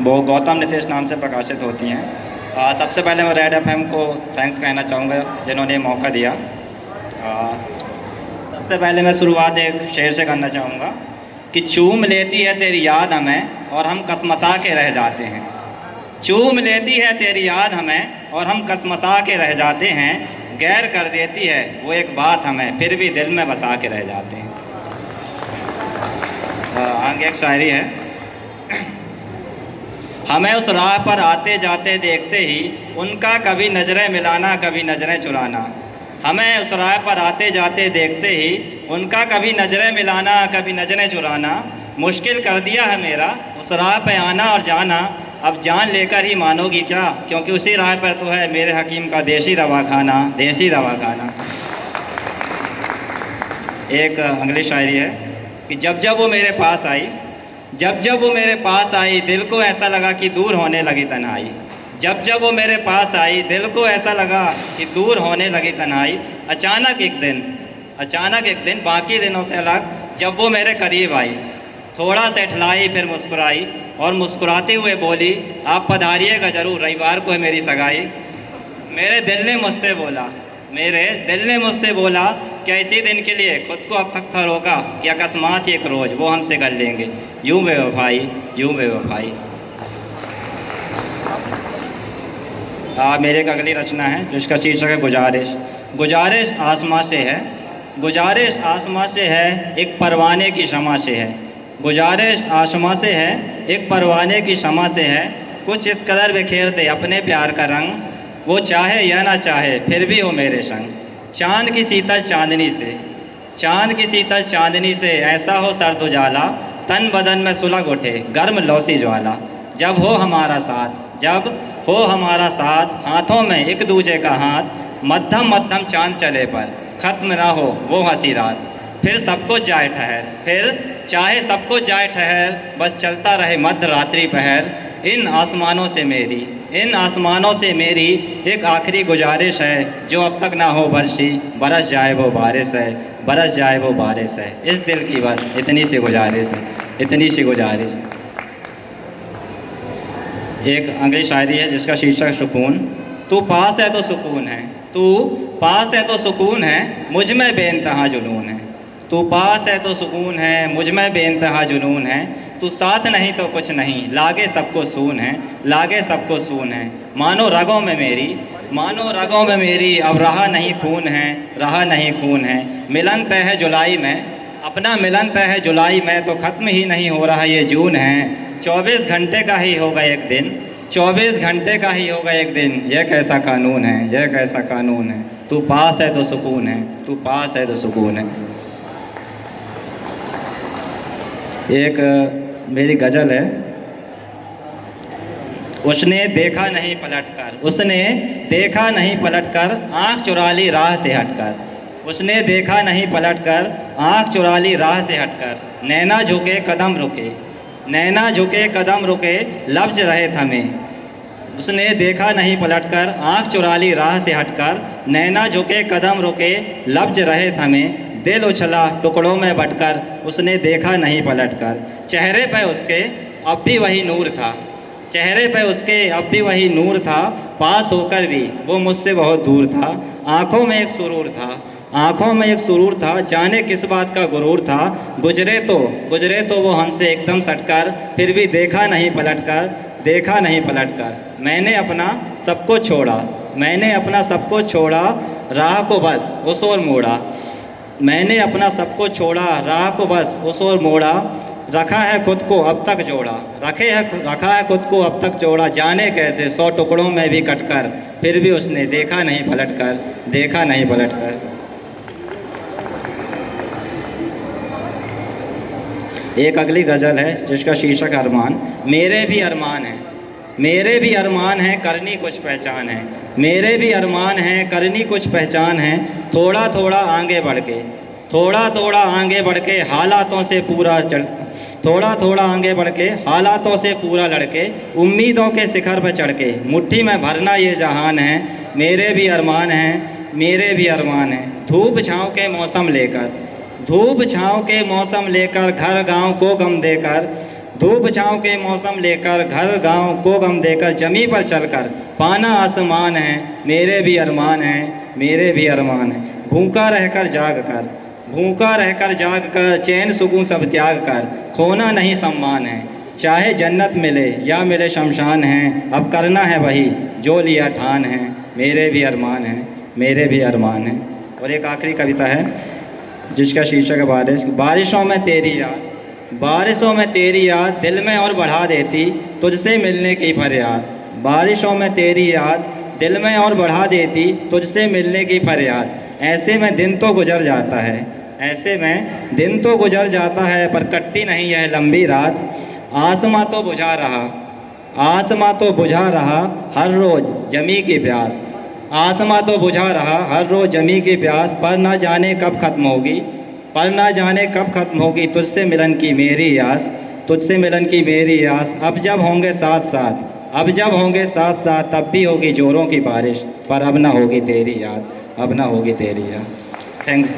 वो गौतम नितेश नाम से प्रकाशित होती हैं। सबसे पहले मैं रेड एफएम को थैंक्स कहना चाहूँगा जिन्होंने मौका दिया। सबसे पहले मैं शुरुआत एक शेर से करना चाहूँगा कि चूम लेती है तेरी याद हमें और हम कसमसा के रह जाते हैं। चूम लेती है तेरी याद हमें और हम कसमसा के रह जाते हैं। गैर कर देती है वो एक बात हमें, फिर भी दिल में बसा के रह जाते हैं। आगे एक शायरी है। हमें उस राह पर आते जाते देखते ही उनका कभी नज़रें मिलाना कभी नज़रें चुराना। हमें उस राह पर आते जाते देखते ही उनका कभी नज़रें मिलाना कभी नज़रें चुराना। मुश्किल कर दिया है मेरा उस राह पे आना और जाना। अब जान लेकर ही मानोगी क्या, क्योंकि उसी राह पर तो है मेरे हकीम का देसी दवाखाना, देसी दवाखाना। एक अगली शायरी है कि जब जब वो मेरे पास आई, जब जब वो मेरे पास आई दिल को ऐसा लगा कि दूर होने लगी तन्हाई। जब जब वो मेरे पास आई दिल को ऐसा लगा कि दूर होने लगी तन्हाई। अचानक एक दिन बाकी दिनों से अलग जब वो मेरे करीब आई, थोड़ा सेठलाई फिर मुस्कुराई और मुस्कुराते हुए बोली आप पधारिएगा ज़रूर, रविवार को है मेरी सगाई। मेरे दिल ने मुझसे बोला क्या इसी दिन के लिए खुद को अब तक था रोका कि अकस्मात एक रोज़ वो हमसे कर लेंगे यूं बेवफाई, यूं बेवफाई। मेरे एक अगली रचना है जिसका शीर्षक है गुजारिश। गुजारिश आसमां से है, गुजारिश आसमां से है एक परवाने की शमा से है। गुजारिश आसमां से है एक परवाने की शमा से है। कुछ इस कदर बिखेर दे अपने प्यार का रंग, वो चाहे या ना चाहे फिर भी हो मेरे संग। चांद की शीतल चांदनी से, चांद की शीतल चांदनी से ऐसा हो सर्द उजाला, तन बदन में सुलग उठे गर्म लौसी ज्वाला। जब हो हमारा साथ, जब हो हमारा साथ, हाथों में एक दूजे का हाथ, मध्यम मध्यम चांद चले पर ख़त्म ना हो वो हंसी रात। फिर सबको जाए ठहर, फिर चाहे सबको जाए ठहर, बस चलता रहे मध्य रात्रि पहर। इन आसमानों से मेरी, इन आसमानों से मेरी एक आखिरी गुजारिश है, जो अब तक ना हो बरसी, बरस जाए वो बारिश है, बरस जाए वो बारिश है। इस दिल की बस इतनी सी गुजारिश है, इतनी सी गुजारिश। एक अगली शायरी है जिसका शीर्षक सुकून। तू पास है तो सुकून है, तू पास है तो सुकून है, मुझ में बेइंतहा जुनून है। तू पास है तो सुकून है, मुझ में बेइंतहा जुनून है। तू साथ नहीं तो कुछ नहीं, लागे सबको सून है, लागे सबको सून है। मानो रगों में मेरी, मानो रगों में मेरी अब रहा नहीं खून है, रहा नहीं खून है। मिलन तय है जुलाई में, अपना मिलन तय है जुलाई में, तो ख़त्म ही नहीं हो रहा ये जून है। 24 घंटे का ही होगा एक दिन, 24 घंटे का ही होगा एक दिन, यह कैसा कानून है, यह कैसा कानून है। तू पास है तो सुकून है, तू पास है तो सुकून है। एक मेरी गज़ल है। उसने देखा नहीं पलटकर, उसने देखा नहीं पलटकर, आँख चुरा ली राह से हटकर। उसने देखा नहीं पलटकर, आँख चुरा ली राह से हटकर। नैना झुके कदम रुके, नैना झुके कदम रुके, लफ्ज रहे थमे। उसने देखा नहीं पलटकर, आँख चुरा ली राह से हटकर। नैना झुके कदम रुके, लफ्ज रहे थमे। दिल उछला टुकड़ों में बटकर, उसने देखा नहीं पलटकर। चेहरे पे उसके अब भी वही नूर था, चेहरे पे उसके अब भी वही नूर था। पास होकर भी वो मुझसे बहुत दूर था। आँखों में एक सुरूर था, आँखों में एक सुरूर था, जाने किस बात का गुरूर था। गुजरे तो वो हमसे एकदम सटकर, फिर भी देखा नहीं पलटकर, देखा नहीं पलटकर। मैंने अपना सबको छोड़ा, मैंने अपना सबको छोड़ा, राह को बस उस ओर मोड़ा। मैंने अपना सबको छोड़ा, राह को बस उस ओर मोड़ा। रखा है खुद को अब तक जोड़ा, रखा है खुद को अब तक जोड़ा। जाने कैसे 100 टुकड़ों में भी कटकर, फिर भी उसने देखा नहीं पलटकर, देखा नहीं पलटकर। एक अगली गज़ल है जिसका शीर्षक अरमान। मेरे भी अरमान हैं, मेरे भी अरमान हैं, करनी कुछ पहचान है। मेरे भी अरमान हैं, करनी कुछ पहचान है। थोड़ा थोड़ा आगे बढ़ के, थोड़ा थोड़ा आगे बढ़ के, हालातों से पूरा चढ़, थोड़ा थोड़ा आगे बढ़ के, हालातों से पूरा लड़के, उम्मीदों के शिखर पर चढ़ के, मुट्ठी में भरना ये जहान है। मेरे भी अरमान हैं, मेरे भी अरमान हैं। धूप छाँव के मौसम लेकर, धूप छाँव के मौसम लेकर, घर गांव को गम देकर, धूप छाँव के मौसम लेकर घर गांव को गम देकर जमी पर चलकर पाना आसमान है, मेरे भी अरमान हैं, मेरे भी अरमान हैं। भूखा रहकर जाग कर चैन सुकून सब त्याग कर खोना नहीं सम्मान है। चाहे जन्नत मिले या मिले शमशान है, अब करना है वही जो लिया ठान है, मेरे भी अरमान हैं, मेरे भी अरमान हैं। और एक आखिरी कविता है जिसका शीर्षक है बारिश। बारिशों में तेरी याद, बारिशों में तेरी याद दिल में और बढ़ा देती तुझसे मिलने की फरियाद। बारिशों में तेरी याद दिल में और बढ़ा देती तुझसे मिलने की फरियाद। ऐसे में दिन तो गुजर जाता है, ऐसे में दिन तो गुजर जाता है, पर कटती नहीं यह लंबी रात। आसमां तो बुझा रहा, आसमां तो बुझा रहा हर रोज़ जमी की प्यास। आसमां तो बुझा रहा हर रोज़ जमी की प्यास, पर ना जाने कब ख़त्म होगी, पर ना जाने कब ख़त्म होगी तुझसे मिलन की मेरी आस, तुझसे मिलन की मेरी आस। अब जब होंगे साथ साथ, अब जब होंगे साथ साथ, तब भी होगी जोरों की बारिश, पर अब ना होगी तेरी याद, अब ना होगी तेरी याद। थैंक्स।